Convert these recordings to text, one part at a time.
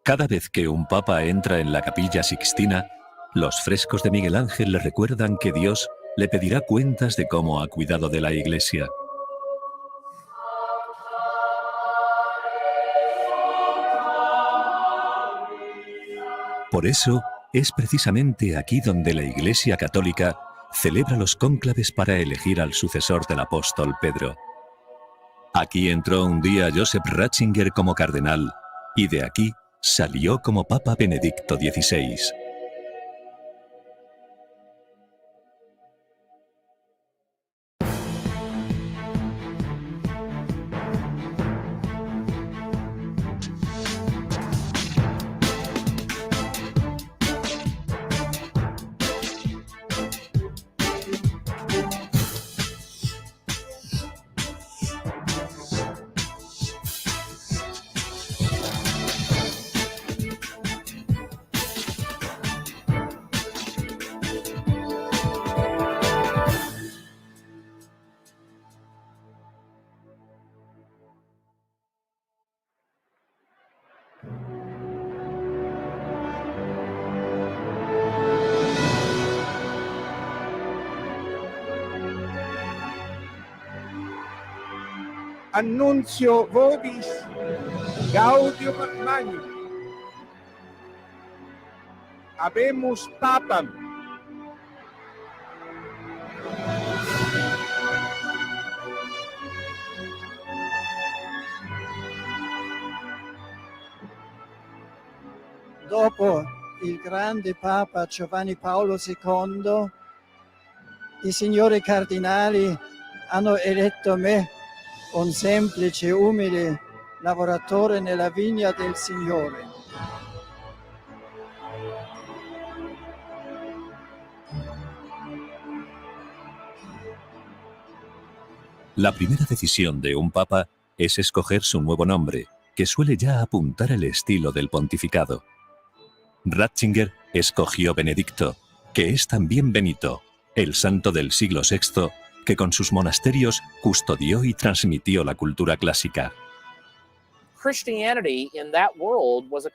Cada vez que un papa entra en la Capilla Sixtina, los frescos de Miguel Ángel le recuerdan que Dios le pedirá cuentas de cómo ha cuidado de la Iglesia. Por eso, es precisamente aquí donde la Iglesia Católica celebra los cónclaves para elegir al sucesor del apóstol Pedro. Aquí entró un día Joseph Ratzinger como cardenal y de aquí salió como Papa Benedicto XVI. Annuncio vobis gaudium magnum. Habemus papam. Dopo il grande Papa Giovanni Paolo II, i signori cardinali hanno eletto me, un semplice, umile lavoratore nella vigna del Signore. La primera decisión de un papa es escoger su nuevo nombre, que suele ya apuntar el estilo del pontificado. Ratzinger escogió Benedicto, que es también Benito, el santo del siglo VI, que con sus monasterios custodió y transmitió la cultura clásica.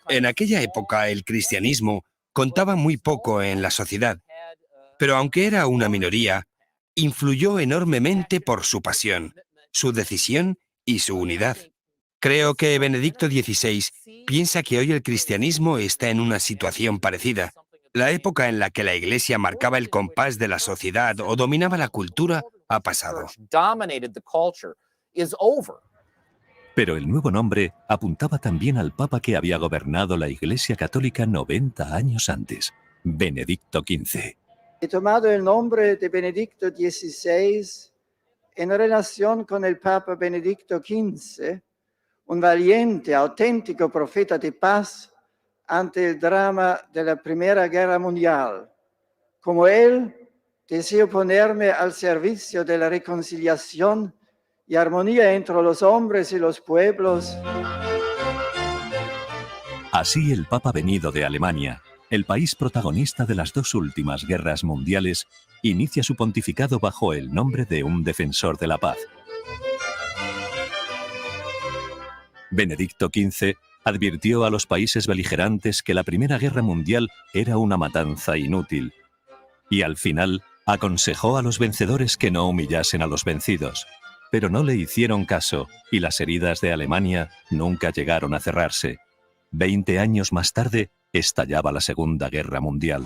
En aquella época el cristianismo contaba muy poco en la sociedad, pero aunque era una minoría, influyó enormemente por su pasión, su decisión y su unidad. Creo que Benedicto XVI piensa que hoy el cristianismo está en una situación parecida. La época en la que la Iglesia marcaba el compás de la sociedad o dominaba la cultura ha pasado. Pero el nuevo nombre apuntaba también al papa que había gobernado la Iglesia Católica 90 años antes, Benedicto XV. He tomado el nombre de Benedicto XVI en relación con el Papa Benedicto XV, un valiente, auténtico profeta de paz ante el drama de la Primera Guerra Mundial. Como él, deseo ponerme al servicio de la reconciliación y armonía entre los hombres y los pueblos. Así el Papa venido de Alemania, el país protagonista de las dos últimas guerras mundiales, inicia su pontificado bajo el nombre de un defensor de la paz. Benedicto XV advirtió a los países beligerantes que la Primera Guerra Mundial era una matanza inútil, y al final aconsejó a los vencedores que no humillasen a los vencidos, pero no le hicieron caso y las heridas de Alemania nunca llegaron a cerrarse. 20 años más tarde estallaba la Segunda Guerra Mundial.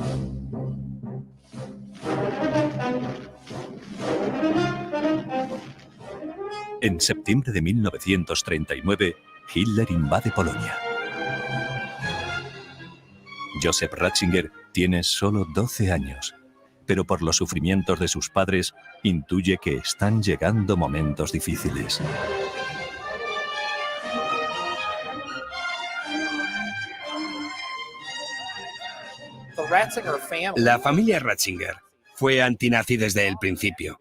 En septiembre de 1939, Hitler invade Polonia. Joseph Ratzinger tiene solo 12 años, pero por los sufrimientos de sus padres intuye que están llegando momentos difíciles. La familia Ratzinger fue antinazi desde el principio.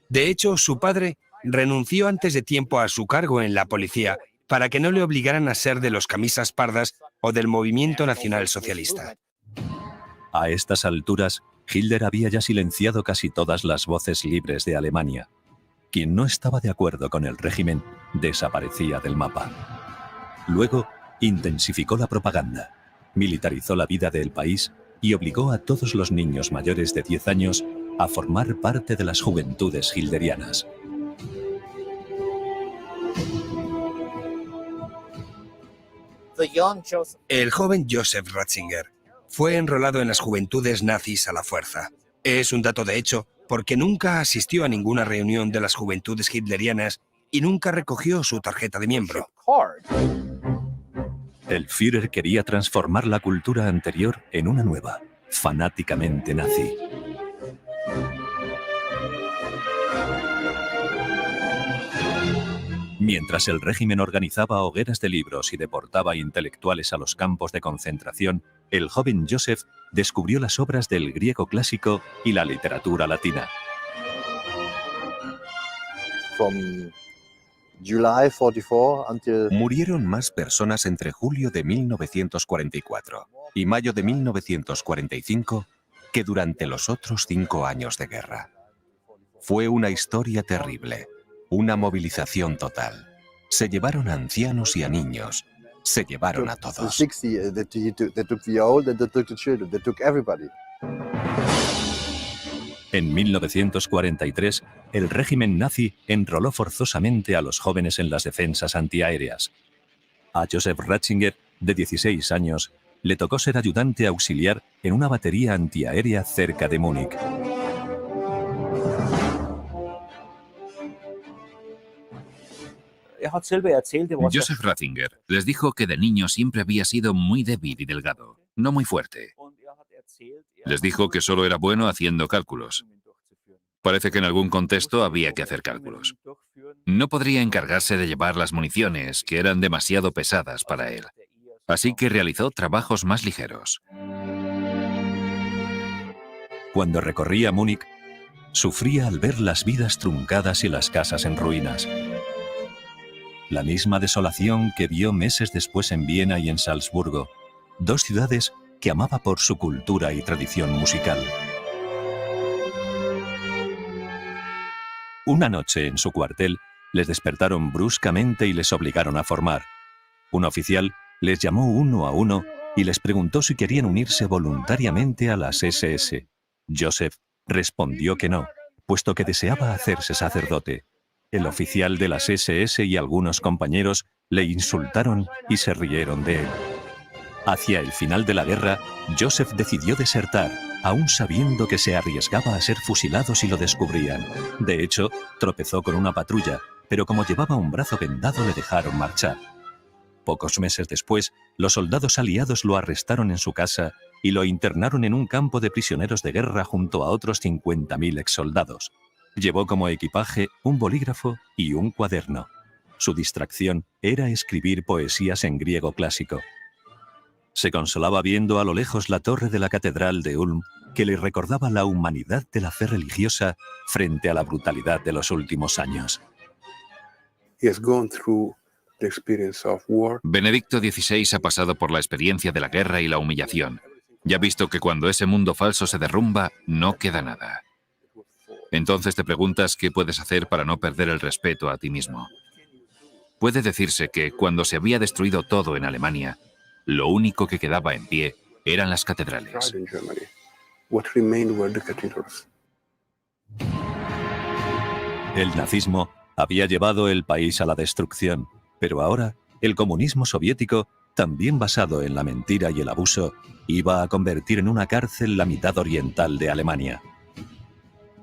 De hecho, su padre renunció antes de tiempo a su cargo en la policía para que no le obligaran a ser de los camisas pardas o del movimiento nacionalsocialista. A estas alturas, Hitler había ya silenciado casi todas las voces libres de Alemania. Quien no estaba de acuerdo con el régimen desaparecía del mapa. Luego, Intensificó la propaganda, militarizó la vida del país y obligó a todos los niños mayores de 10 años a formar parte de las juventudes hilderianas. El joven Joseph Ratzinger fue enrolado en las juventudes nazis a la fuerza. Es un dato de hecho porque nunca asistió a ninguna reunión de las juventudes hitlerianas y nunca recogió su tarjeta de miembro. El Führer quería transformar la cultura anterior en una nueva, fanáticamente nazi. Mientras el régimen organizaba hogueras de libros y deportaba intelectuales a los campos de concentración, el joven Joseph descubrió las obras del griego clásico y la literatura latina. Murieron más personas entre julio de 1944 y mayo de 1945 que durante los otros 5 años de guerra. Fue una historia terrible, una movilización total. Se llevaron a ancianos y a niños, se llevaron a todos. En 1943, el régimen nazi enroló forzosamente a los jóvenes en las defensas antiaéreas. A Joseph Ratzinger, de 16 años, le tocó ser ayudante auxiliar en una batería antiaérea cerca de Múnich. Joseph Ratzinger les dijo que de niño siempre había sido muy débil y delgado, no muy fuerte. Les dijo que solo era bueno haciendo cálculos. Parece que en algún contexto había que hacer cálculos. No podría encargarse de llevar las municiones, que eran demasiado pesadas para él. Así que realizó trabajos más ligeros. Cuando recorría Múnich, sufría al ver las vidas truncadas y las casas en ruinas. La misma desolación que vio meses después en Viena y en Salzburgo, dos ciudades que amaba por su cultura y tradición musical. Una noche en su cuartel les despertaron bruscamente y les obligaron a formar. Un oficial les llamó uno a uno y les preguntó si querían unirse voluntariamente a las SS. Joseph respondió que no, puesto que deseaba hacerse sacerdote. El oficial de las SS y algunos compañeros le insultaron y se rieron de él. Hacia el final de la guerra, Joseph decidió desertar, aún sabiendo que se arriesgaba a ser fusilado si lo descubrían. De hecho, tropezó con una patrulla, pero como llevaba un brazo vendado le dejaron marchar. Pocos meses después, los soldados aliados lo arrestaron en su casa y lo internaron en un campo de prisioneros de guerra junto a otros 50.000 exsoldados. Llevó como equipaje un bolígrafo y un cuaderno. Su distracción era escribir poesías en griego clásico. Se consolaba viendo a lo lejos la torre de la catedral de Ulm, que le recordaba la humanidad de la fe religiosa frente a la brutalidad de los últimos años. Benedicto XVI ha pasado por la experiencia de la guerra y la humillación. Y ha visto que cuando ese mundo falso se derrumba, no queda nada. Entonces te preguntas qué puedes hacer para no perder el respeto a ti mismo. Puede decirse que cuando se había destruido todo en Alemania, lo único que quedaba en pie eran las catedrales. El nazismo había llevado el país a la destrucción, pero ahora el comunismo soviético, también basado en la mentira y el abuso, iba a convertir en una cárcel la mitad oriental de Alemania.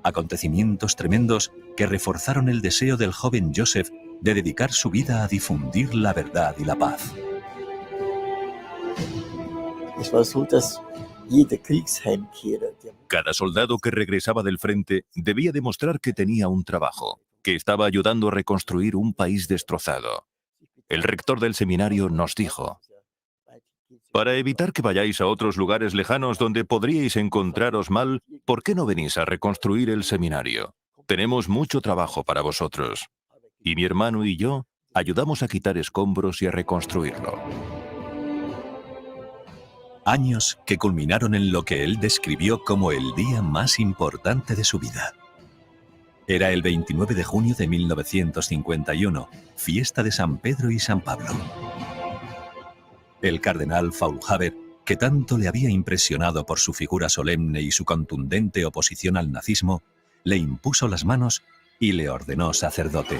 Acontecimientos tremendos que reforzaron el deseo del joven Joseph de dedicar su vida a difundir la verdad y la paz. Cada soldado que regresaba del frente debía demostrar que tenía un trabajo, que estaba ayudando a reconstruir un país destrozado. El rector del seminario nos dijo: para evitar que vayáis a otros lugares lejanos donde podríais encontraros mal, ¿por qué no venís a reconstruir el seminario? Tenemos mucho trabajo para vosotros. Y mi hermano y yo ayudamos a quitar escombros y a reconstruirlo. Años que culminaron en lo que él describió como el día más importante de su vida. Era el 29 de junio de 1951, fiesta de San Pedro y San Pablo. El cardenal Faulhaber, que tanto le había impresionado por su figura solemne y su contundente oposición al nazismo, le impuso las manos y le ordenó sacerdote.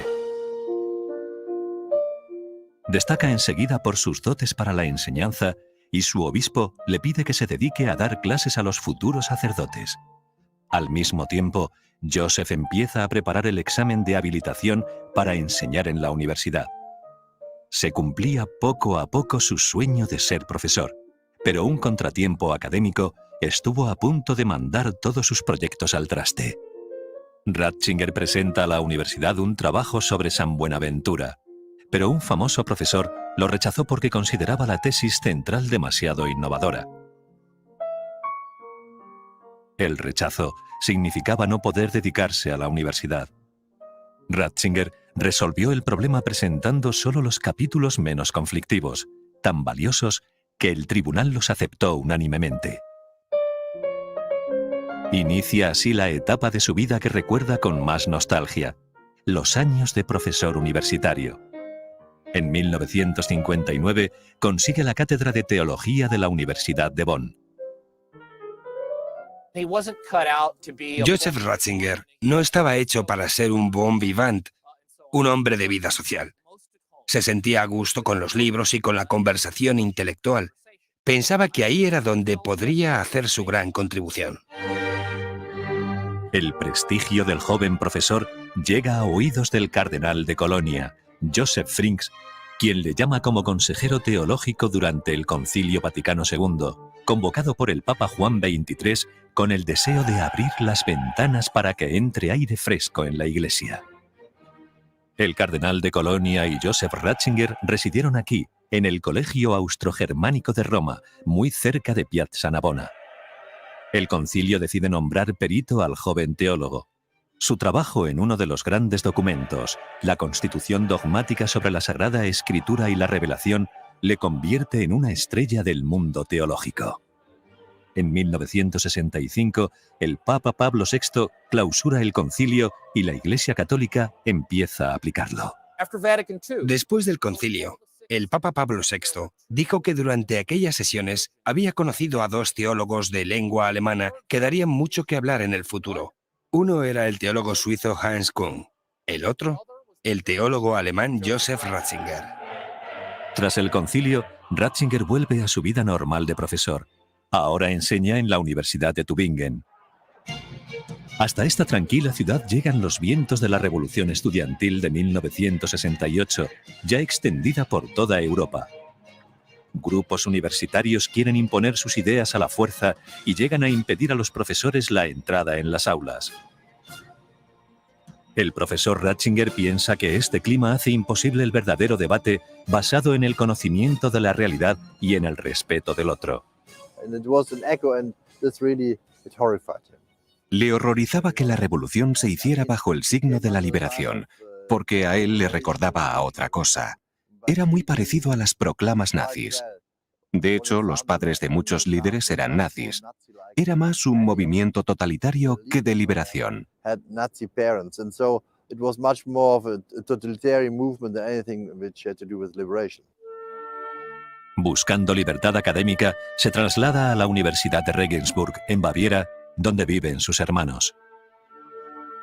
Destaca enseguida por sus dotes para la enseñanza y su obispo le pide que se dedique a dar clases a los futuros sacerdotes. Al mismo tiempo, Joseph empieza a preparar el examen de habilitación para enseñar en la universidad. Se cumplía poco a poco su sueño de ser profesor, pero un contratiempo académico estuvo a punto de mandar todos sus proyectos al traste. Ratzinger presenta a la universidad un trabajo sobre San Buenaventura, pero un famoso profesor lo rechazó porque consideraba la tesis central demasiado innovadora. El rechazo significaba no poder dedicarse a la universidad. Ratzinger resolvió el problema presentando solo los capítulos menos conflictivos, tan valiosos que el tribunal los aceptó unánimemente. Inicia así la etapa de su vida que recuerda con más nostalgia, los años de profesor universitario. En 1959 consigue la cátedra de Teología de la Universidad de Bonn. Joseph Ratzinger no estaba hecho para ser un bon vivant, un hombre de vida social. Se sentía a gusto con los libros y con la conversación intelectual. Pensaba que ahí era donde podría hacer su gran contribución. El prestigio del joven profesor llega a oídos del cardenal de Colonia, Joseph Frings, quien le llama como consejero teológico durante el Concilio Vaticano II, convocado por el Papa Juan XXIII con el deseo de abrir las ventanas para que entre aire fresco en la Iglesia. El cardenal de Colonia y Joseph Ratzinger residieron aquí, en el Colegio Austrogermánico de Roma, muy cerca de Piazza Navona. El concilio decide nombrar perito al joven teólogo. Su trabajo en uno de los grandes documentos, la Constitución dogmática sobre la Sagrada Escritura y la Revelación, le convierte en una estrella del mundo teológico. En 1965, el Papa Pablo VI clausura el concilio y la Iglesia Católica empieza a aplicarlo. Después del concilio, el Papa Pablo VI dijo que durante aquellas sesiones había conocido a dos teólogos de lengua alemana que darían mucho que hablar en el futuro. Uno era el teólogo suizo Hans Küng, el otro, el teólogo alemán Joseph Ratzinger. Tras el concilio, Ratzinger vuelve a su vida normal de profesor. Ahora enseña en la Universidad de Tübingen. Hasta esta tranquila ciudad llegan los vientos de la Revolución Estudiantil de 1968, ya extendida por toda Europa. Grupos universitarios quieren imponer sus ideas a la fuerza y llegan a impedir a los profesores la entrada en las aulas. El profesor Ratzinger piensa que este clima hace imposible el verdadero debate basado en el conocimiento de la realidad y en el respeto del otro. Le horrorizaba que la revolución se hiciera bajo el signo de la liberación, porque a él le recordaba a otra cosa. Era muy parecido a las proclamas nazis. De hecho, los padres de muchos líderes eran nazis. Era más un movimiento totalitario que de liberación. Buscando libertad académica, se traslada a la Universidad de Regensburg, en Baviera, donde viven sus hermanos.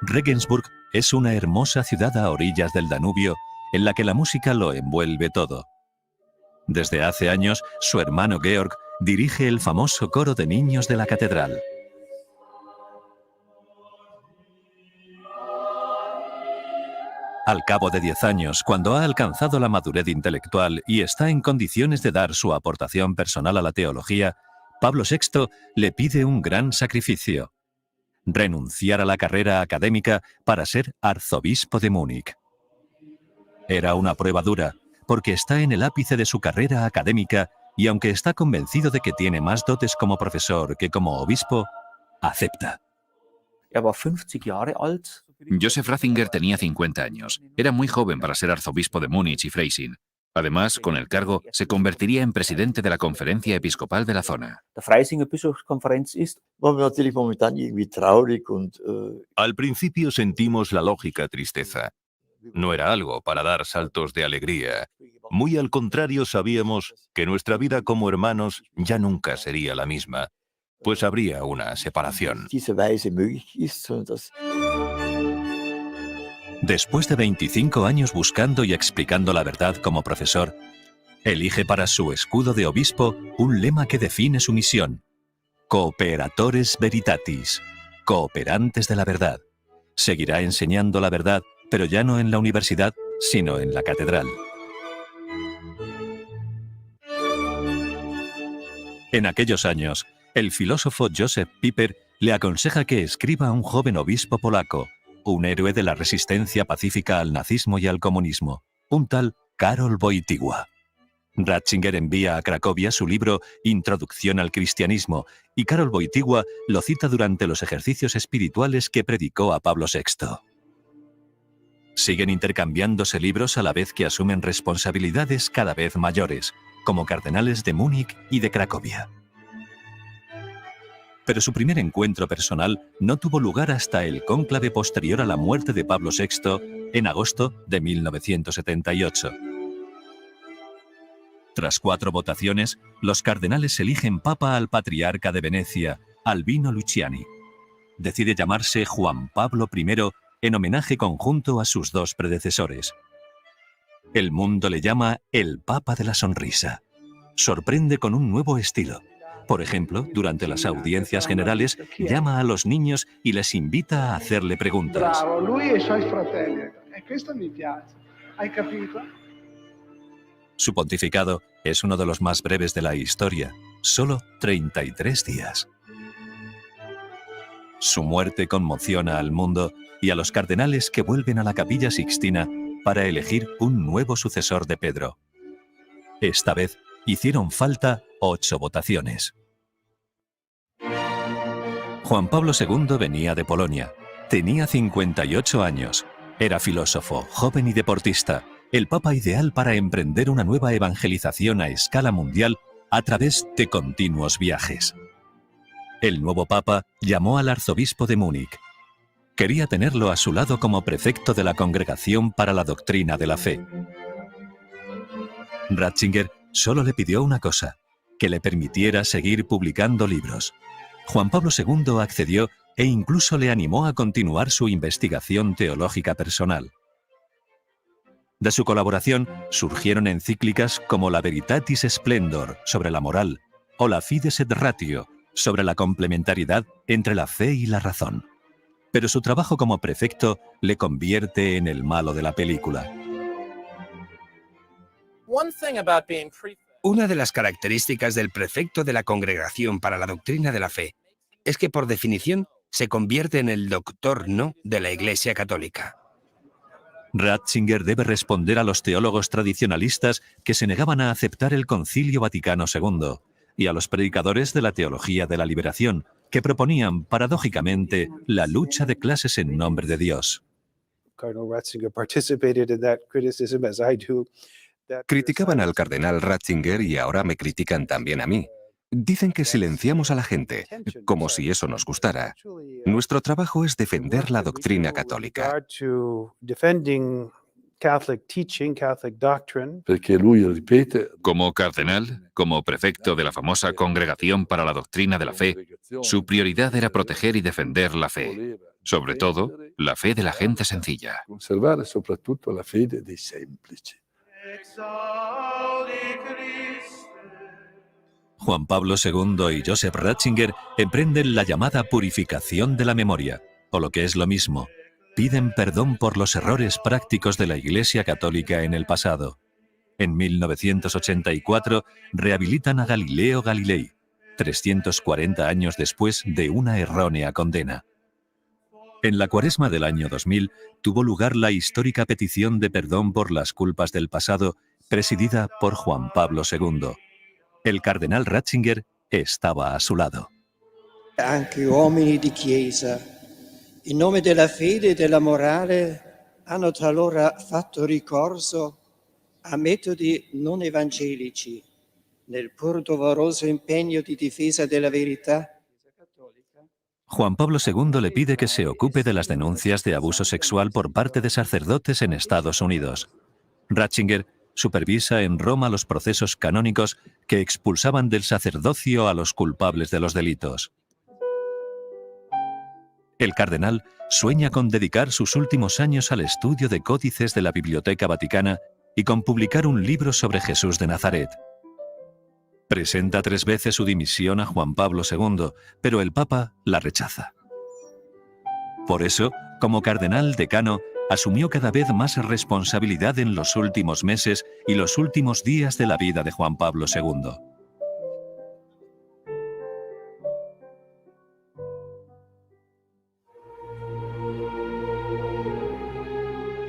Regensburg es una hermosa ciudad a orillas del Danubio, en la que la música lo envuelve todo. Desde hace años, su hermano Georg dirige el famoso coro de niños de la catedral. Al cabo de 10 años, cuando ha alcanzado la madurez intelectual y está en condiciones de dar su aportación personal a la teología, Pablo VI le pide un gran sacrificio: renunciar a la carrera académica para ser arzobispo de Múnich. Era una prueba dura, porque está en el ápice de su carrera académica y aunque está convencido de que tiene más dotes como profesor que como obispo, acepta. Joseph Ratzinger tenía 50 años. Era muy joven para ser arzobispo de Múnich y Freising. Además, con el cargo, se convertiría en presidente de la conferencia episcopal de la zona. Al principio sentimos la lógica tristeza. No era algo para dar saltos de alegría. Muy al contrario, sabíamos que nuestra vida como hermanos ya nunca sería la misma, pues habría una separación. Después de 25 años buscando y explicando la verdad como profesor, elige para su escudo de obispo un lema que define su misión: Cooperatores Veritatis, cooperantes de la verdad. Seguirá enseñando la verdad, pero ya no en la universidad, sino en la catedral. En aquellos años, el filósofo Joseph Pieper le aconseja que escriba a un joven obispo polaco, un héroe de la resistencia pacífica al nazismo y al comunismo, un tal Karol Wojtyła. Ratzinger envía a Cracovia su libro Introducción al cristianismo, y Karol Wojtyła lo cita durante los ejercicios espirituales que predicó a Pablo VI. Siguen intercambiándose libros a la vez que asumen responsabilidades cada vez mayores, como cardenales de Múnich y de Cracovia. Pero su primer encuentro personal no tuvo lugar hasta el cónclave posterior a la muerte de Pablo VI en agosto de 1978. Tras 4 votaciones, los cardenales eligen papa al patriarca de Venecia, Albino Luciani. Decide llamarse Juan Pablo I en homenaje conjunto a sus 2 predecesores. El mundo le llama el Papa de la Sonrisa. Sorprende con un nuevo estilo. Por ejemplo, durante las audiencias generales, llama a los niños y les invita a hacerle preguntas. Bravo, lui e i suoi fratelli. E questo mi piace. Hai capito? Su pontificado es uno de los más breves de la historia, solo 33 días. Su muerte conmociona al mundo y a los cardenales que vuelven a la Capilla Sixtina para elegir un nuevo sucesor de Pedro. Esta vez hicieron falta 8 votaciones. Juan Pablo II venía de Polonia. Tenía 58 años. Era filósofo, joven y deportista, el papa ideal para emprender una nueva evangelización a escala mundial a través de continuos viajes. El nuevo papa llamó al arzobispo de Múnich. Quería tenerlo a su lado como prefecto de la Congregación para la Doctrina de la Fe. Ratzinger solo le pidió una cosa: que le permitiera seguir publicando libros. Juan Pablo II accedió e incluso le animó a continuar su investigación teológica personal. De su colaboración surgieron encíclicas como la Veritatis Splendor sobre la moral o la Fides et Ratio sobre la complementariedad entre la fe y la razón. Pero su trabajo como prefecto le convierte en el malo de la película. Una de las características del prefecto de la Congregación para la Doctrina de la Fe es que, por definición, se convierte en el doctor no de la Iglesia Católica. Ratzinger debe responder a los teólogos tradicionalistas que se negaban a aceptar el Concilio Vaticano II y a los predicadores de la teología de la liberación, que proponían, paradójicamente, la lucha de clases en nombre de Dios. Criticaban al cardenal Ratzinger y ahora me critican también a mí. Dicen que silenciamos a la gente, como si eso nos gustara. Nuestro trabajo es defender la doctrina católica. Como cardenal, como prefecto de la famosa Congregación para la Doctrina de la Fe, su prioridad era proteger y defender la fe, sobre todo la fe de la gente sencilla. Juan Pablo II y Joseph Ratzinger emprenden la llamada purificación de la memoria, o lo que es lo mismo, piden perdón por los errores prácticos de la Iglesia Católica en el pasado. En 1984 rehabilitan a Galileo Galilei, 340 años después de una errónea condena. En la Cuaresma del año 2000 tuvo lugar la histórica petición de perdón por las culpas del pasado, presidida por Juan Pablo II. El cardenal Ratzinger estaba a su lado. Anche uomini di Chiesa, in nome della fede e della morale, hanno talora fatto ricorso a metodi non evangelici nel pur doloroso impegno di difesa della verità. Juan Pablo II le pide que se ocupe de las denuncias de abuso sexual por parte de sacerdotes en Estados Unidos. Ratzinger supervisa en Roma los procesos canónicos que expulsaban del sacerdocio a los culpables de los delitos. El cardenal sueña con dedicar sus últimos años al estudio de códices de la Biblioteca Vaticana y con publicar un libro sobre Jesús de Nazaret. Presenta 3 veces su dimisión a Juan Pablo II, pero el Papa la rechaza. Por eso, como cardenal decano, asumió cada vez más responsabilidad en los últimos meses y los últimos días de la vida de Juan Pablo II.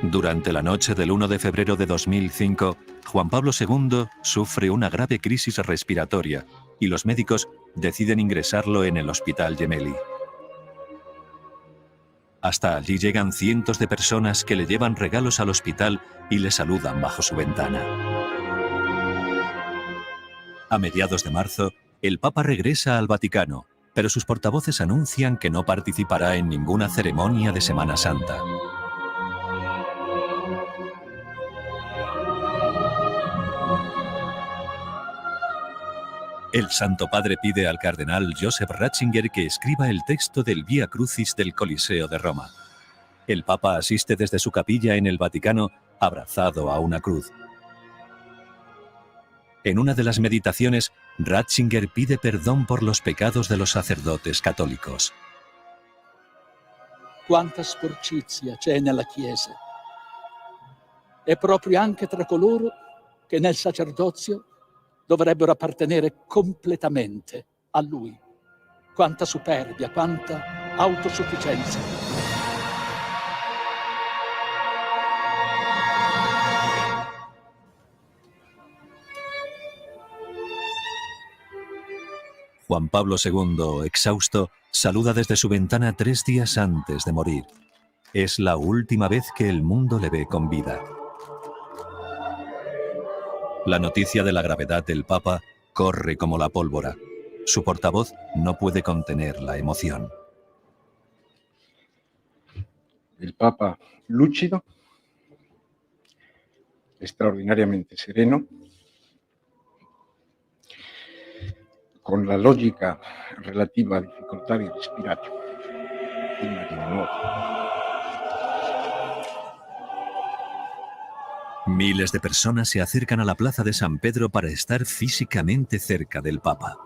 Durante la noche del 1 de febrero de 2005, Juan Pablo II sufre una grave crisis respiratoria y los médicos deciden ingresarlo en el Hospital Gemelli. Hasta allí llegan cientos de personas que le llevan regalos al hospital y le saludan bajo su ventana. A mediados de marzo, el Papa regresa al Vaticano, pero sus portavoces anuncian que no participará en ninguna ceremonia de Semana Santa. El Santo Padre pide al cardenal Joseph Ratzinger que escriba el texto del Vía Crucis del Coliseo de Roma. El Papa asiste desde su capilla en el Vaticano, abrazado a una cruz. En una de las meditaciones, Ratzinger pide perdón por los pecados de los sacerdotes católicos. Quanta sporcizia c'è nella Chiesa, e proprio anche tra coloro che nel sacerdozio dovrebbero appartenere completamente a Lui. Quanta superbia, quanta autosufficienza. Juan Pablo II, exhausto, saluda desde su ventana 3 días antes de morir. Es la última vez que el mundo le ve con vida. La noticia de la gravedad del Papa corre como la pólvora. Su portavoz no puede contener la emoción. El Papa lúcido, extraordinariamente sereno, con la logica relativa a difficoltà di respirare prima di muore. Miles de personas se acercan a la plaza de San Pedro para estar físicamente cerca del Papa.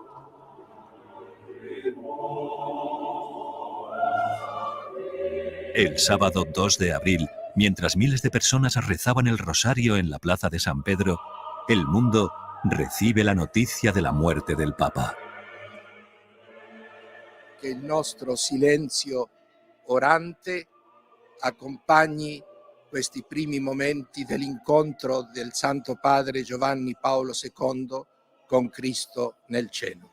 El sábado 2 de abril, mientras miles de personas rezaban el rosario en la plaza de San Pedro, el mundo recibe la noticia de la muerte del Papa. Que il nostro silenzio orante accompagni questi primi momenti dell'incontro del Santo Padre Giovanni Paolo II con Cristo nel cielo.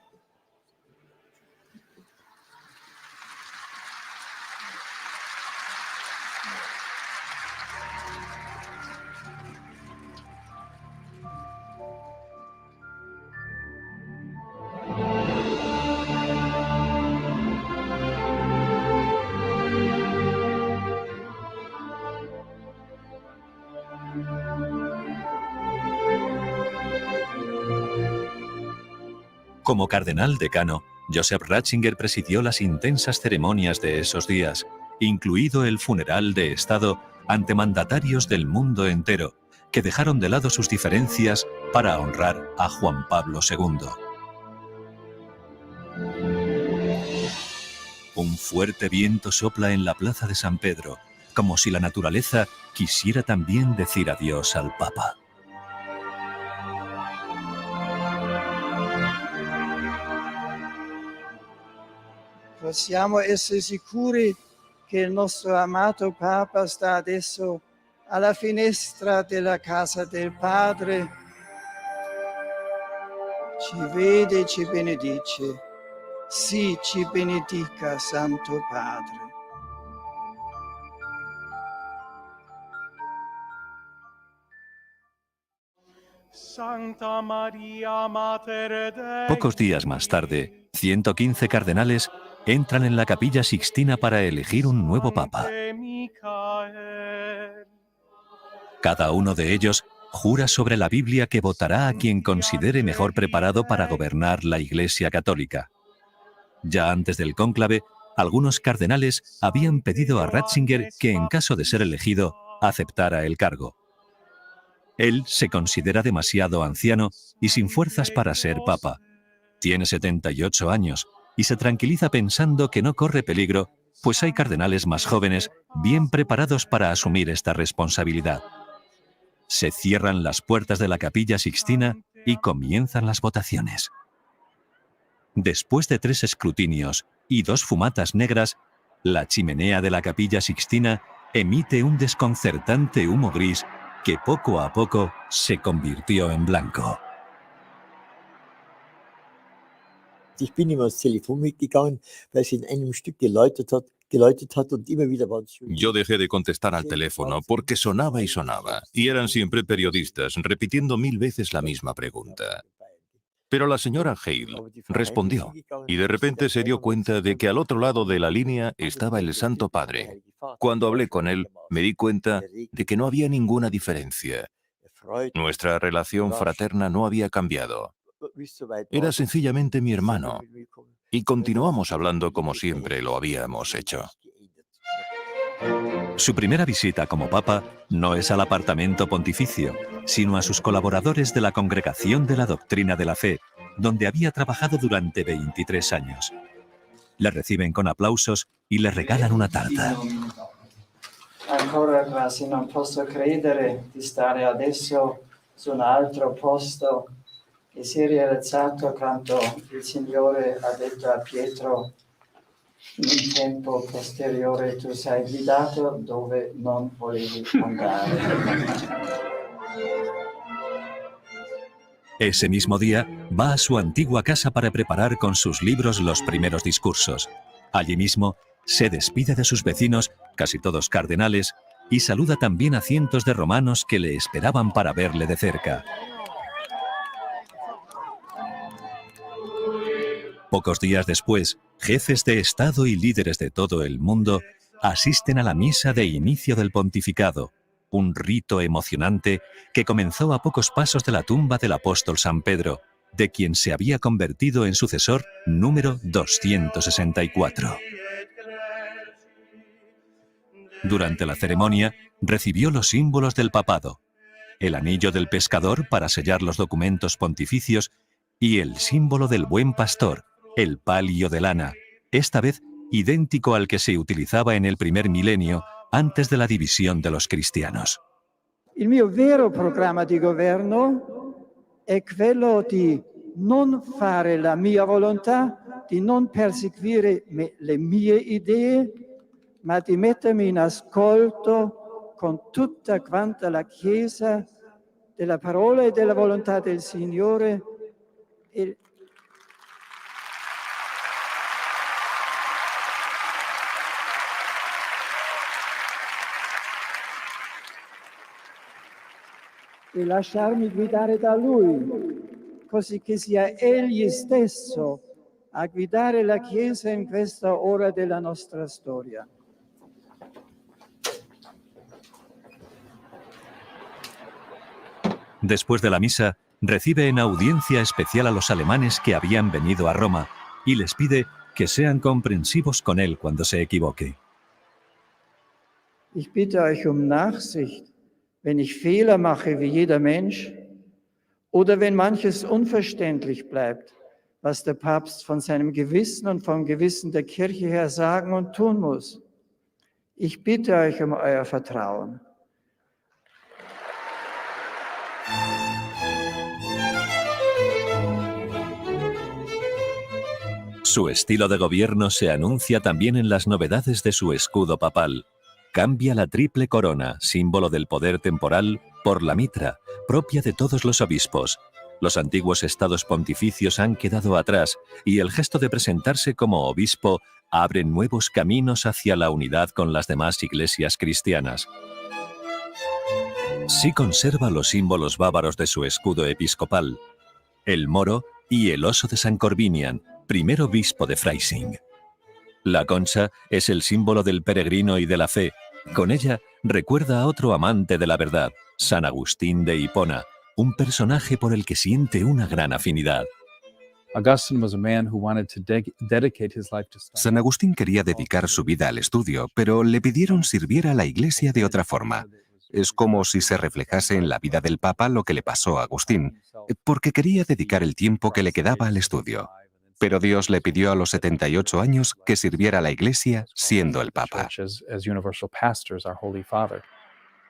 Como cardenal decano, Joseph Ratzinger presidió las intensas ceremonias de esos días, incluido el funeral de Estado ante mandatarios del mundo entero, que dejaron de lado sus diferencias para honrar a Juan Pablo II. Un fuerte viento sopla en la plaza de San Pedro, como si la naturaleza quisiera también decir adiós al Papa. Possiamo essere sicuri che il nostro amato Papa sta adesso alla finestra della casa del Padre. Ci vede e ci benedice. Sì, ci benedica, Santo Padre. Santa Maria, Mater Dei. Pocos días más tarde, 115 cardenales entran en la Capilla Sixtina para elegir un nuevo papa. Cada uno de ellos jura sobre la Biblia que votará a quien considere mejor preparado para gobernar la Iglesia Católica. Ya antes del cónclave, algunos cardenales habían pedido a Ratzinger que, en caso de ser elegido, aceptara el cargo. Él se considera demasiado anciano y sin fuerzas para ser papa. Tiene 78 años y se tranquiliza pensando que no corre peligro, pues hay cardenales más jóvenes bien preparados para asumir esta responsabilidad. Se cierran las puertas de la Capilla Sixtina y comienzan las votaciones. Después de 3 escrutinios y 2 fumatas negras, la chimenea de la Capilla Sixtina emite un desconcertante humo gris que poco a poco se convirtió en blanco. Ich bin immer ans Telefon mitgegangen, weil es in einem Stück geläutet hat und immer wieder waren es... Yo dejé de contestar al teléfono porque sonaba y eran siempre periodistas repitiendo 1000 veces la misma pregunta. Pero la señora Hale respondió y de repente se dio cuenta de que al otro lado de la línea estaba el Santo Padre. Cuando hablé con él, me di cuenta de que no había ninguna diferencia. Nuestra relación fraterna no había cambiado. Era sencillamente mi hermano y continuamos hablando como siempre lo habíamos hecho. Su primera visita como papa no es al apartamento pontificio, sino a sus colaboradores de la Congregación de la Doctrina de la Fe, donde había trabajado durante 23 años. Le reciben con aplausos y le regalan una tarta. Ancora quasi non posso credere di stare adesso su un altro posto che si è realizzato quando il Signore ha detto a Pietro: in un tempo posteriore tu sei guidato dove non volevi andare. Ese mismo día va a su antigua casa para preparar con sus libros los primeros discursos. Allí mismo se despide de sus vecinos, casi todos cardenales, y saluda también a cientos de romanos que le esperaban para verle de cerca. Pocos días después, jefes de Estado y líderes de todo el mundo asisten a la misa de inicio del pontificado, un rito emocionante que comenzó a pocos pasos de la tumba del apóstol San Pedro, de quien se había convertido en sucesor número 264. Durante la ceremonia, recibió los símbolos del papado, el anillo del pescador para sellar los documentos pontificios y el símbolo del buen pastor, el palio de lana, esta vez idéntico al que se utilizaba en el primer milenio antes de la división de los cristianos. Il mio vero programma di governo è quello di non fare la mia volontà, di non perseguire le mie idee, ma di mettermi in ascolto con tutta quanta la Chiesa della parola e della volontà del Signore. E lasciarmi guidare da Lui, così che sia Egli stesso a guidare la Chiesa in questa ora della nostra storia. Después de la misa, recibe en audiencia especial a los alemanes que habían venido a Roma y les pide que sean comprensivos con él cuando se equivoque. Ich bitte euch um Nachsicht, wenn ich Fehler mache wie jeder Mensch oder wenn manches unverständlich bleibt, was der Papst von seinem Gewissen und vom Gewissen der Kirche her sagen und tun muss. Ich bitte euch um euer Vertrauen. Su estilo de gobierno se anuncia también en las novedades de su escudo papal. Cambia la triple corona, símbolo del poder temporal, por la mitra, propia de todos los obispos. Los antiguos estados pontificios han quedado atrás y el gesto de presentarse como obispo abre nuevos caminos hacia la unidad con las demás iglesias cristianas. Sí conserva los símbolos bávaros de su escudo episcopal, el moro y el oso de San Corbinian, primer obispo de Freising. La concha es el símbolo del peregrino y de la fe. Con ella recuerda a otro amante de la verdad, San Agustín de Hipona, un personaje por el que siente una gran afinidad. San Agustín quería dedicar su vida al estudio, pero le pidieron sirviera a la Iglesia de otra forma. Es como si se reflejase en la vida del Papa lo que le pasó a Agustín, porque quería dedicar el tiempo que le quedaba al estudio. Pero Dios le pidió a los 78 años que sirviera a la Iglesia siendo el Papa.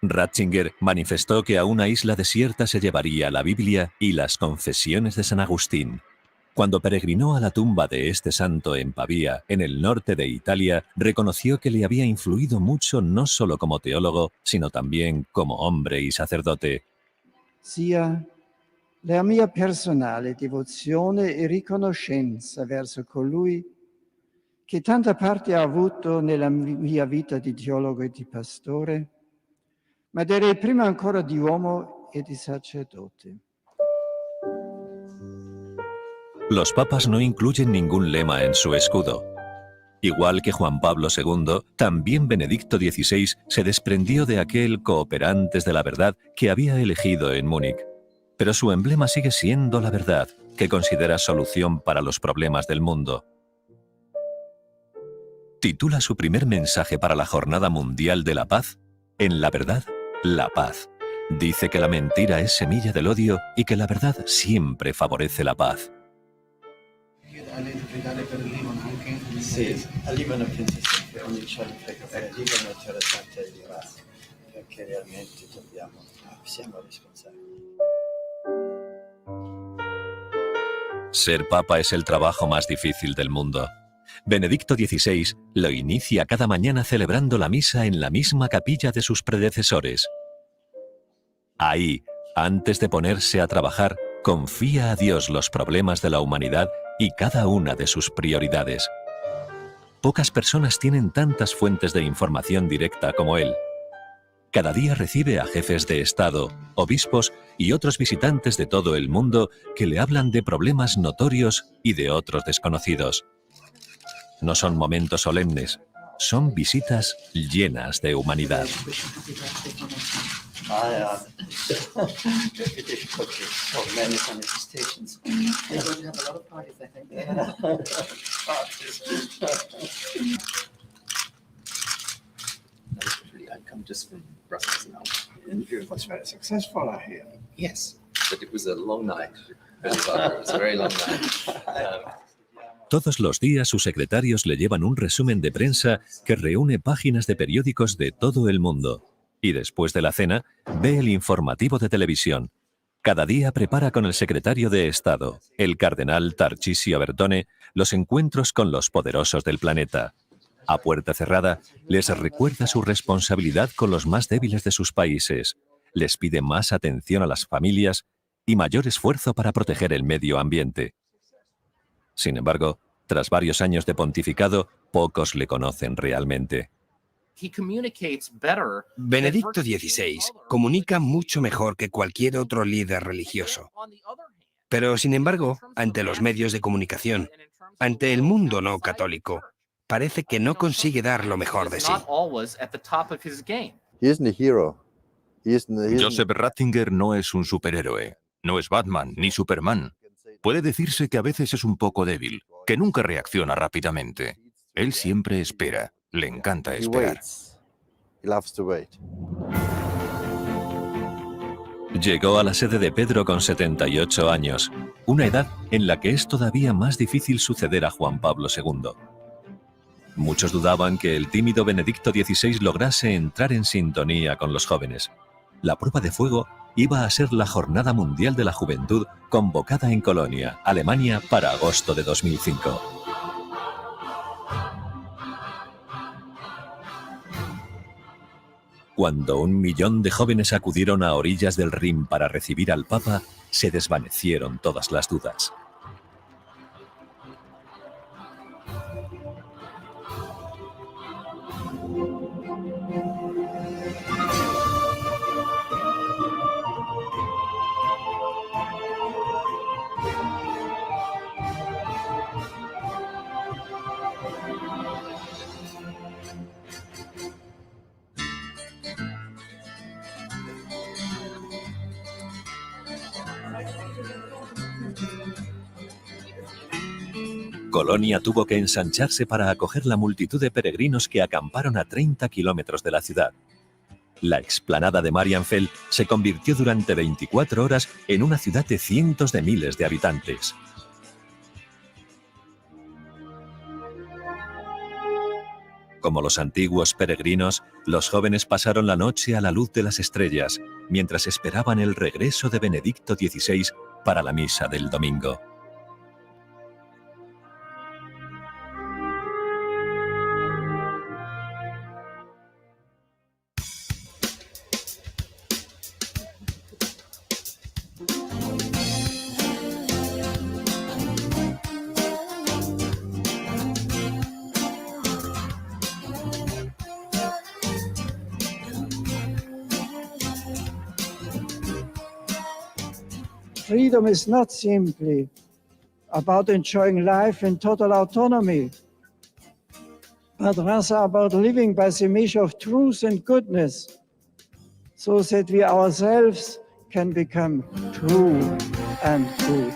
Ratzinger manifestó que a una isla desierta se llevaría la Biblia y las Confesiones de San Agustín. Cuando peregrinó a la tumba de este santo en Pavía, en el norte de Italia, reconoció que le había influido mucho no solo como teólogo, sino también como hombre y sacerdote. Sia la mia personale devozione e riconoscenza verso colui che tanta parte ha avuto nella mia vita di teologo e di pastore, ma direi prima ancora di uomo e di sacerdote. Los papas no incluyen ningún lema en su escudo. Igual que Juan Pablo II, también Benedicto XVI se desprendió de aquel cooperantes de la verdad que había elegido en Múnich. Pero su emblema sigue siendo la verdad, que considera solución para los problemas del mundo. Titula su primer mensaje para la Jornada Mundial de la Paz, En la verdad, la paz. Dice que la mentira es semilla del odio y que la verdad siempre favorece la paz. Sì, al Libano penso che ogni giorno al Libano c'è la santa di razza, perché realmente siamo responsabili. Ser papa es el trabajo más difícil del mundo. Benedicto XVI lo inicia cada mañana celebrando la misa en la misma capilla de sus predecesores. Ahí, antes de ponerse a trabajar, confía a Dios los problemas de la humanidad y cada una de sus prioridades. Pocas personas tienen tantas fuentes de información directa como él. Cada día recibe a jefes de Estado, obispos y otros visitantes de todo el mundo que le hablan de problemas notorios y de otros desconocidos. No son momentos solemnes, son visitas llenas de humanidad. Just from Brussels now. And it was very successful, I hear. Yes, but it was a long night. It was a very long night. Todos los días sus secretarios le llevan un resumen de prensa que reúne páginas de periódicos de todo el mundo. Y después de la cena, ve el informativo de televisión. Cada día prepara con el secretario de Estado, el cardenal Tarcisio Bertone, los encuentros con los poderosos del planeta. A puerta cerrada, les recuerda su responsabilidad con los más débiles de sus países, les pide más atención a las familias y mayor esfuerzo para proteger el medio ambiente. Sin embargo, tras varios años de pontificado, pocos le conocen realmente. Benedicto XVI comunica mucho mejor que cualquier otro líder religioso. Pero, sin embargo, ante los medios de comunicación, ante el mundo no católico, parece que no consigue dar lo mejor de sí. Joseph Ratzinger no es un superhéroe, no es Batman ni Superman. Puede decirse que a veces es un poco débil, que nunca reacciona rápidamente. Él siempre espera, le encanta esperar. Llegó a la sede de Pedro con 78 años, una edad en la que es todavía más difícil suceder a Juan Pablo II. Muchos dudaban que el tímido Benedicto XVI lograse entrar en sintonía con los jóvenes. La prueba de fuego iba a ser la Jornada Mundial de la Juventud convocada en Colonia, Alemania, para agosto de 2005. Cuando 1 millón de jóvenes acudieron a orillas del Rin para recibir al Papa, se desvanecieron todas las dudas. Colonia tuvo que ensancharse para acoger la multitud de peregrinos que acamparon a 30 kilómetros de la ciudad. La explanada de Marienfeld se convirtió durante 24 horas en una ciudad de cientos de miles de habitantes. Como los antiguos peregrinos, los jóvenes pasaron la noche a la luz de las estrellas, mientras esperaban el regreso de Benedicto XVI para la misa del domingo. Freedom is not simply about enjoying life in total autonomy, but rather about living by the measure of truth and goodness, so that we ourselves can become true and good.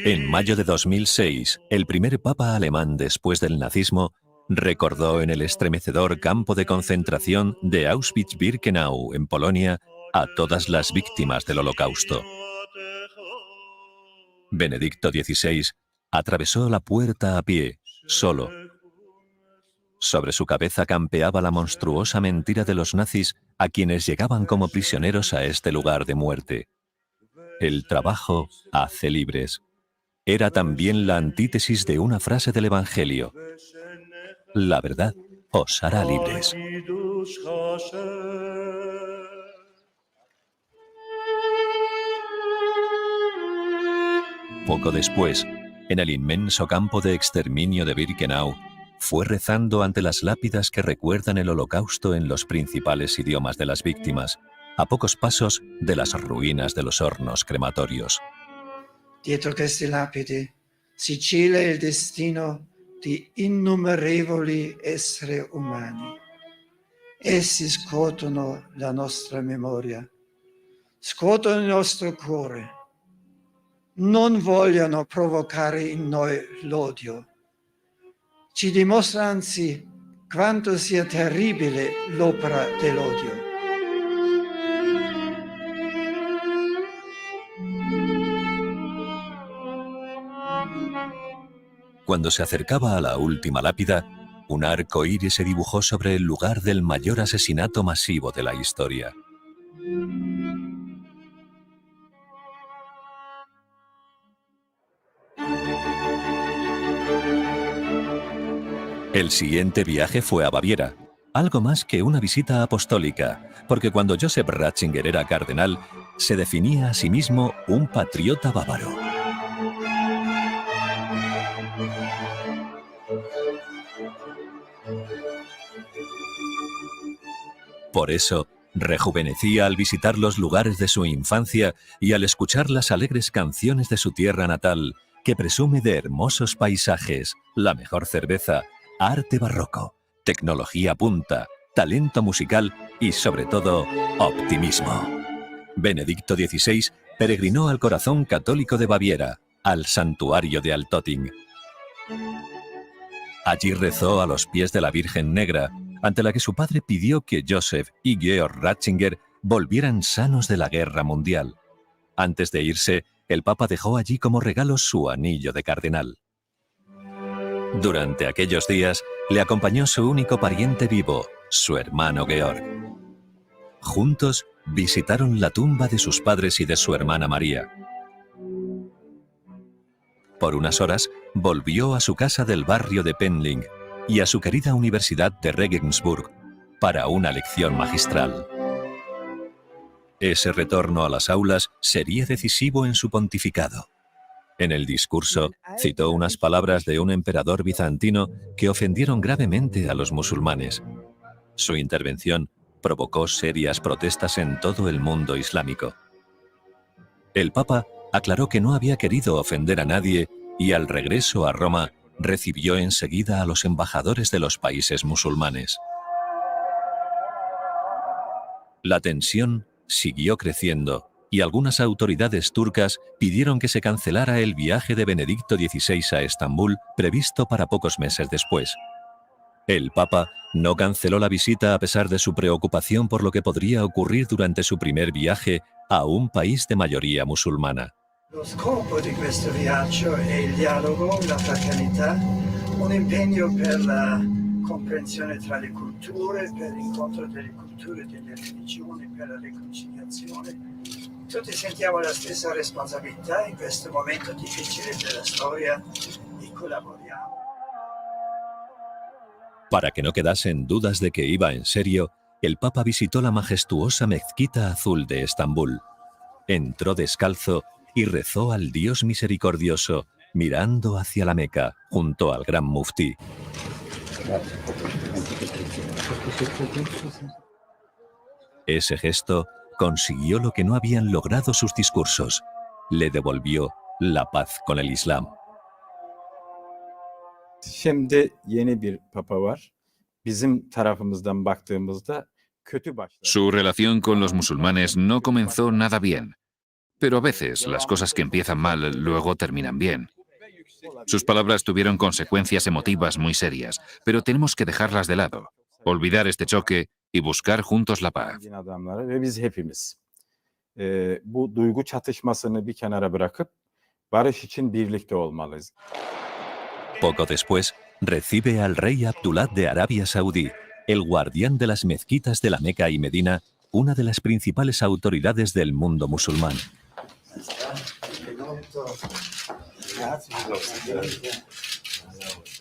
En mayo de 2006, el primer papa alemán después del nazismo recordó en el estremecedor campo de concentración de Auschwitz-Birkenau, en Polonia, a todas las víctimas del Holocausto. Benedicto XVI atravesó la puerta a pie, solo. Sobre su cabeza campeaba la monstruosa mentira de los nazis a quienes llegaban como prisioneros a este lugar de muerte. El trabajo hace libres. Era también la antítesis de una frase del Evangelio: la verdad os hará libres. Poco después, en el inmenso campo de exterminio de Birkenau, fue rezando ante las lápidas que recuerdan el Holocausto en los principales idiomas de las víctimas, a pocos pasos de las ruinas de los hornos crematorios. Dietro queste lapidi si cela il destino di innumerevoli esseri umani. Essi scuotono la nostra memoria, scuotono il nostro cuore. Non vogliono provocare in noi l'odio. Ci dimostra anzi quanto sia terribile l'opera dell'odio. Cuando se acercaba a la última lápida, un arco iris se dibujó sobre el lugar del mayor asesinato masivo de la historia. El siguiente viaje fue a Baviera, algo más que una visita apostólica, porque cuando Joseph Ratzinger era cardenal, se definía a sí mismo un patriota bávaro. Por eso, rejuvenecía al visitar los lugares de su infancia y al escuchar las alegres canciones de su tierra natal, que presume de hermosos paisajes, la mejor cerveza, arte barroco, tecnología punta, talento musical y, sobre todo, optimismo. Benedicto XVI peregrinó al corazón católico de Baviera, al santuario de Altötting. Allí rezó a los pies de la Virgen Negra, ante la que su padre pidió que Joseph y Georg Ratzinger volvieran sanos de la Guerra Mundial. Antes de irse, el Papa dejó allí como regalo su anillo de cardenal. Durante aquellos días, le acompañó su único pariente vivo, su hermano Georg. Juntos, visitaron la tumba de sus padres y de su hermana María. Por unas horas, volvió a su casa del barrio de Pendling y a su querida Universidad de Regensburg para una lección magistral. Ese retorno a las aulas sería decisivo en su pontificado. En el discurso, citó unas palabras de un emperador bizantino que ofendieron gravemente a los musulmanes. Su intervención provocó serias protestas en todo el mundo islámico. El Papa aclaró que no había querido ofender a nadie y al regreso a Roma recibió enseguida a los embajadores de los países musulmanes. La tensión siguió creciendo y algunas autoridades turcas pidieron que se cancelara el viaje de Benedicto XVI a Estambul previsto para pocos meses después. El Papa no canceló la visita a pesar de su preocupación por lo que podría ocurrir durante su primer viaje a un país de mayoría musulmana. Lo scopo di questo viaggio è il dialogo, la fraternità, un impegno per la comprensione tra le culture, per l'incontro delle culture e delle religioni, per la riconciliazione. Tutti sentiamo la stessa responsabilità in questo momento difficile della storia e collaboriamo. Para que no quedasen dudas de que iba en serio, el Papa visitó la majestuosa mezquita azul de Estambul. Entró descalzo y rezó al Dios misericordioso, mirando hacia la Meca, junto al gran muftí. Ese gesto consiguió lo que no habían logrado sus discursos. Le devolvió la paz con el Islam. Şimdi yeni bir papa var. Bizim tarafımızdan baktığımızda kötü başladı. Su relación con los musulmanes no comenzó nada bien, pero a veces las cosas que empiezan mal luego terminan bien. Sus palabras tuvieron consecuencias emotivas muy serias, pero tenemos que dejarlas de lado, olvidar este choque y buscar juntos la paz. Ve biz hepimiz bu duygu çatışmasını bir kenara bırakıp barış için birlikte olmalıyız. Poco después, recibe al rey Abdullah de Arabia Saudí, el guardián de las mezquitas de la Meca y Medina, una de las principales autoridades del mundo musulmán.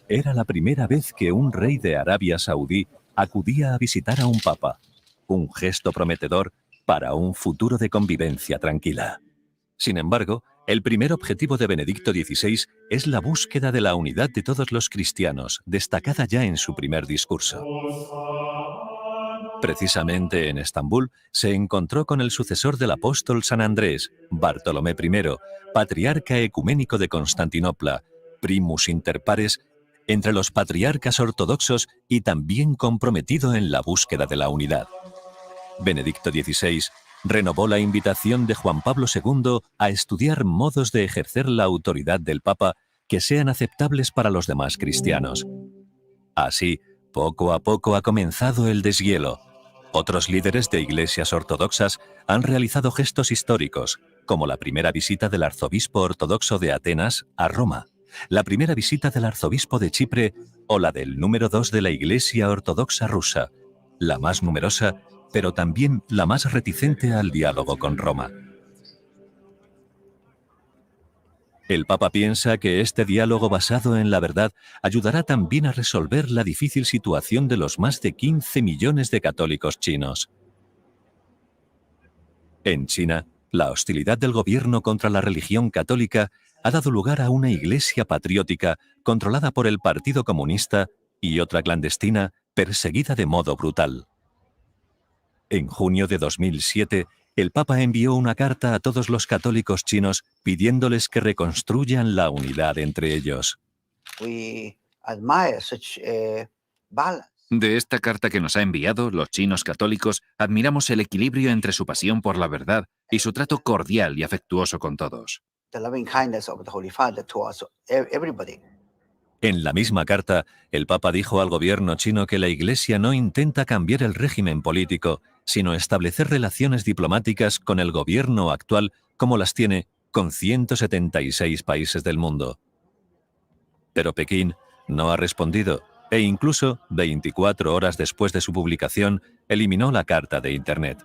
Era la primera vez que un rey de Arabia Saudí acudía a visitar a un papa, un gesto prometedor para un futuro de convivencia tranquila. Sin embargo, el primer objetivo de Benedicto XVI es la búsqueda de la unidad de todos los cristianos, destacada ya en su primer discurso. Precisamente en Estambul se encontró con el sucesor del apóstol San Andrés, Bartolomé I, patriarca ecuménico de Constantinopla, primus inter pares entre los patriarcas ortodoxos y también comprometido en la búsqueda de la unidad. Benedicto XVI renovó la invitación de Juan Pablo II a estudiar modos de ejercer la autoridad del Papa que sean aceptables para los demás cristianos. Así, poco a poco ha comenzado el deshielo. Otros líderes de iglesias ortodoxas han realizado gestos históricos, como la primera visita del arzobispo ortodoxo de Atenas a Roma, la primera visita del arzobispo de Chipre o la del número 2 de la Iglesia Ortodoxa rusa, la más numerosa, pero también la más reticente al diálogo con Roma. El Papa piensa que este diálogo basado en la verdad ayudará también a resolver la difícil situación de los más de 15 millones de católicos chinos. En China, la hostilidad del gobierno contra la religión católica ha dado lugar a una iglesia patriótica controlada por el Partido Comunista y otra clandestina perseguida de modo brutal. En junio de 2007, el Papa envió una carta a todos los católicos chinos pidiéndoles que reconstruyan la unidad entre ellos. De esta carta que nos ha enviado, los chinos católicos admiramos el equilibrio entre su pasión por la verdad y su trato cordial y afectuoso con todos. En la misma carta, el Papa dijo al gobierno chino que la Iglesia no intenta cambiar el régimen político, sino establecer relaciones diplomáticas con el gobierno actual como las tiene con 176 países del mundo. Pero Pekín no ha respondido e incluso 24 horas después de su publicación eliminó la carta de Internet.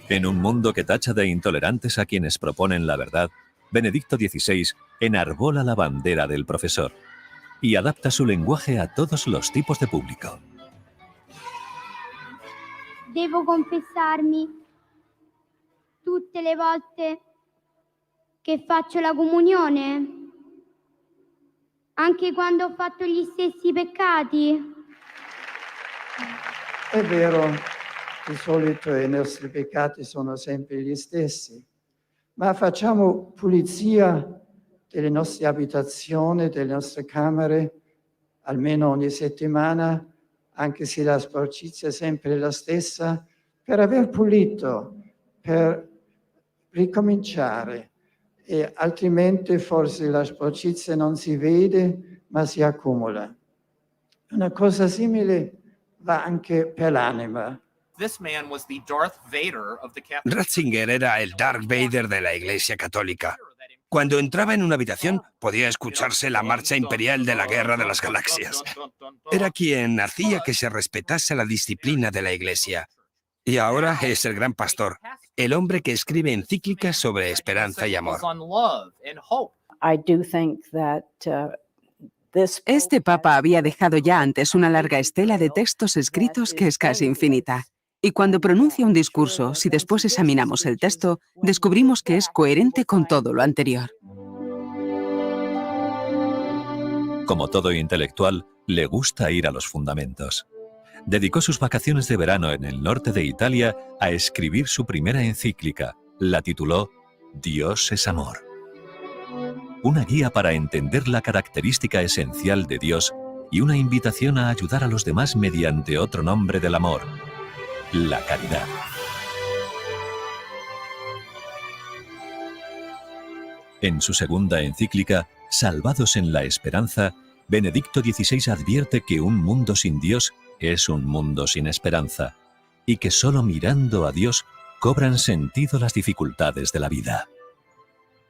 En un mundo que tacha de intolerantes a quienes proponen la verdad, Benedicto XVI enarbola la bandera del profesor y adapta su lenguaje a todos los tipos de público. Devo confessarmi tutte le volte che faccio la comunione, anche quando ho fatto gli stessi peccati. È vero, di solito i nostri peccati sono sempre gli stessi, ma facciamo pulizia delle nostre abitazioni, delle nostre camere, almeno ogni settimana, anche se la sporcizia è sempre la stessa, per aver pulito, per ricominciare. E altrimenti forse la sporcizia non si vede, ma si accumula. Una cosa simile va anche per l'anima. Ratzinger era el Darth Vader de la Iglesia Católica. Cuando entraba en una habitación podía escucharse la marcha imperial de la Guerra de las Galaxias. Era quien hacía que se respetase la disciplina de la Iglesia. Y ahora es el gran pastor, el hombre que escribe encíclicas sobre esperanza y amor. Este papa había dejado ya antes una larga estela de textos escritos que es casi infinita. Y cuando pronuncia un discurso, si después examinamos el texto, descubrimos que es coherente con todo lo anterior. Como todo intelectual, le gusta ir a los fundamentos. Dedicó sus vacaciones de verano en el norte de Italia a escribir su primera encíclica. La tituló Dios es amor. Una guía para entender la característica esencial de Dios y una invitación a ayudar a los demás mediante otro nombre del amor: la caridad. En su segunda encíclica, Salvados en la Esperanza, Benedicto XVI advierte que un mundo sin Dios es un mundo sin esperanza, y que solo mirando a Dios cobran sentido las dificultades de la vida.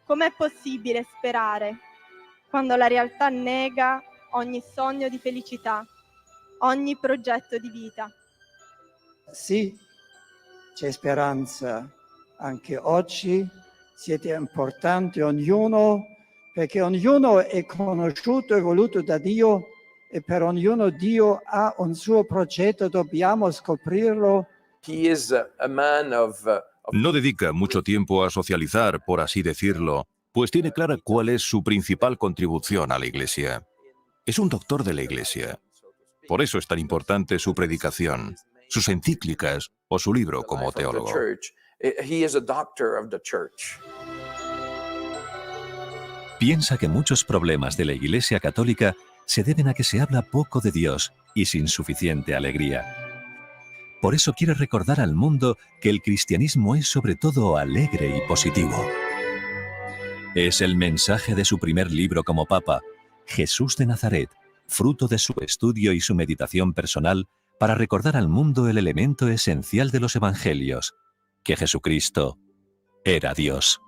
Com'è possibile sperare quando la realtà nega ogni sogno di felicità, ogni progetto di vita? Sì, c'è speranza. Anche oggi siete importanti ognuno, perché ognuno è conosciuto e voluto da Dio, e per ognuno Dio ha un suo progetto, dobbiamo scoprirlo. No dedica mucho tiempo a socializar, por así decirlo, pues tiene clara cuál es su principal contribución a la Iglesia. Es un doctor de la Iglesia. Por eso es tan importante su predicación, sus encíclicas o su libro como teólogo. Piensa que muchos problemas de la Iglesia Católica se deben a que se habla poco de Dios y sin suficiente alegría. Por eso quiere recordar al mundo que el cristianismo es sobre todo alegre y positivo. Es el mensaje de su primer libro como papa, Jesús de Nazaret, fruto de su estudio y su meditación personal para recordar al mundo el elemento esencial de los evangelios, que Jesucristo era Dios.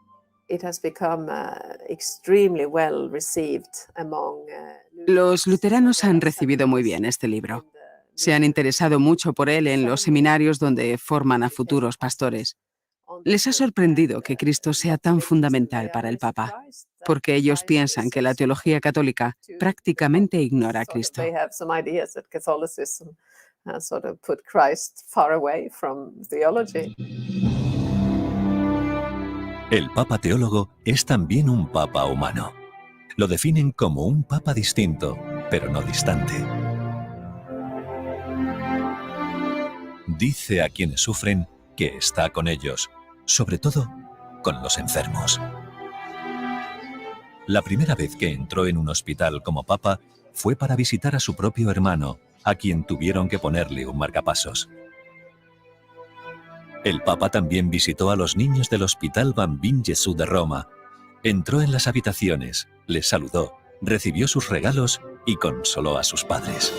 Los luteranos han recibido muy bien este libro. Se han interesado mucho por él en los seminarios donde forman a futuros pastores. Les ha sorprendido que Cristo sea tan fundamental para el Papa, porque ellos piensan que la teología católica prácticamente ignora a Cristo. El Papa teólogo es también un Papa humano. Lo definen como un Papa distinto, pero no distante. Dice a quienes sufren que está con ellos, sobre todo con los enfermos. La primera vez que entró en un hospital como papa fue para visitar a su propio hermano, a quien tuvieron que ponerle un marcapasos. El papa también visitó a los niños del Hospital Bambino Gesù de Roma. Entró en las habitaciones, les saludó, recibió sus regalos y consoló a sus padres.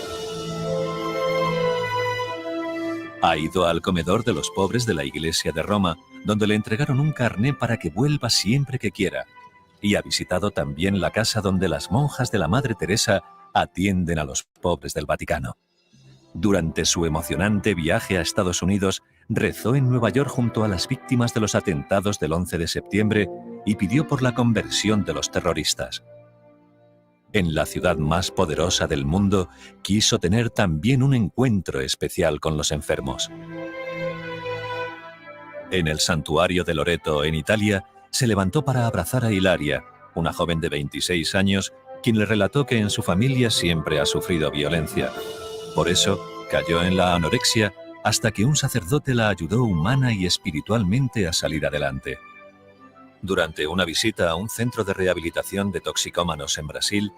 Ha ido al comedor de los pobres de la iglesia de Roma, donde le entregaron un carné para que vuelva siempre que quiera. Y ha visitado también la casa donde las monjas de la Madre Teresa atienden a los pobres del Vaticano. Durante su emocionante viaje a Estados Unidos, rezó en Nueva York junto a las víctimas de los atentados del 11 de septiembre y pidió por la conversión de los terroristas. En la ciudad más poderosa del mundo, quiso tener también un encuentro especial con los enfermos. En el santuario de Loreto, en Italia, se levantó para abrazar a Hilaria, una joven de 26 años, quien le relató que en su familia siempre ha sufrido violencia. Por eso, cayó en la anorexia hasta que un sacerdote la ayudó humana y espiritualmente a salir adelante. Durante una visita a un centro de rehabilitación de toxicómanos en Brasil,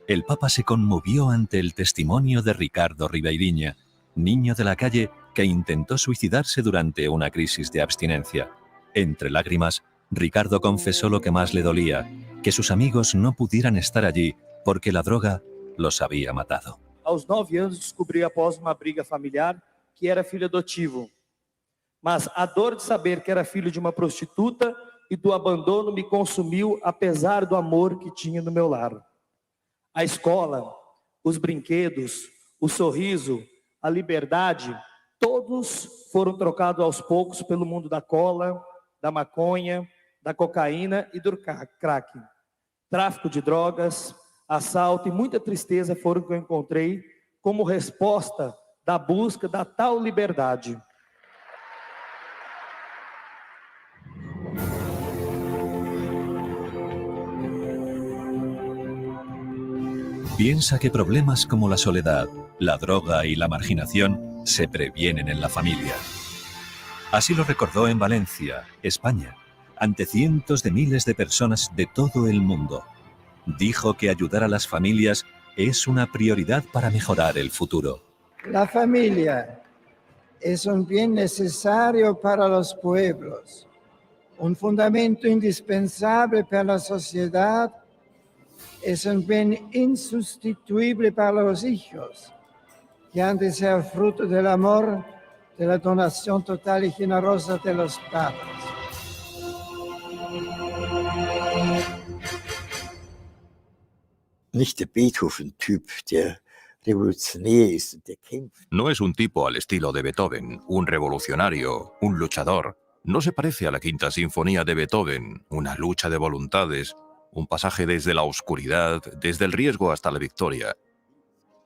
el Papa se conmovió ante el testimonio de Ricardo Ribeirinha, niño de la calle que intentó suicidarse durante una crisis de abstinencia. Entre lágrimas, Ricardo confesó lo que más le dolía, que sus amigos no pudieran estar allí porque la droga los había matado. Aos 9 anos descobri após uma briga familiar que era filho adotivo. Mas a dor de saber que era filho de uma prostituta e do abandono me consumiu apesar do amor que tinha no meu lar. A escola, os brinquedos, o sorriso, a liberdade, todos foram trocados aos poucos pelo mundo da cola, da maconha, da cocaína e do crack. Tráfico de drogas, assalto e muita tristeza foram o que eu encontrei como resposta da busca da tal liberdade. Piensa que problemas como la soledad, la droga y la marginación se previenen en la familia. Así lo recordó en Valencia, España, ante cientos de miles de personas de todo el mundo. Dijo que ayudar a las familias es una prioridad para mejorar el futuro. La familia es un bien necesario para los pueblos, un fundamento indispensable para la sociedad, es un bien insustituible para los hijos, que han de ser fruto del amor, de la donación total y generosa de los padres. Nicht der Beethoven-Typ, der revolutionär ist und der kämpft. No es un tipo al estilo de Beethoven, un revolucionario, un luchador. No se parece a la Quinta Sinfonía de Beethoven, una lucha de voluntades, un pasaje desde la oscuridad, desde el riesgo hasta la victoria.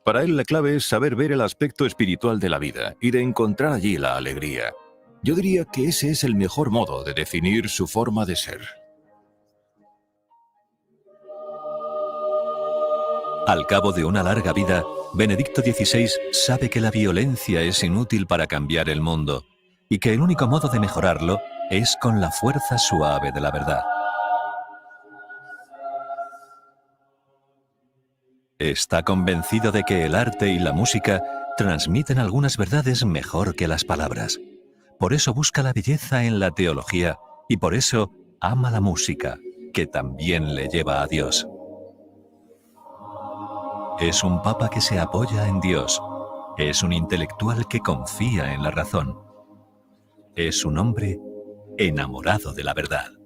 Para él la clave es saber ver el aspecto espiritual de la vida y de encontrar allí la alegría. Yo diría que ese es el mejor modo de definir su forma de ser. Al cabo de una larga vida, Benedicto XVI sabe que la violencia es inútil para cambiar el mundo y que el único modo de mejorarlo es con la fuerza suave de la verdad. Está convencido de que el arte y la música transmiten algunas verdades mejor que las palabras. Por eso busca la belleza en la teología y por eso ama la música, que también le lleva a Dios. Es un papa que se apoya en Dios. Es un intelectual que confía en la razón. Es un hombre enamorado de la verdad.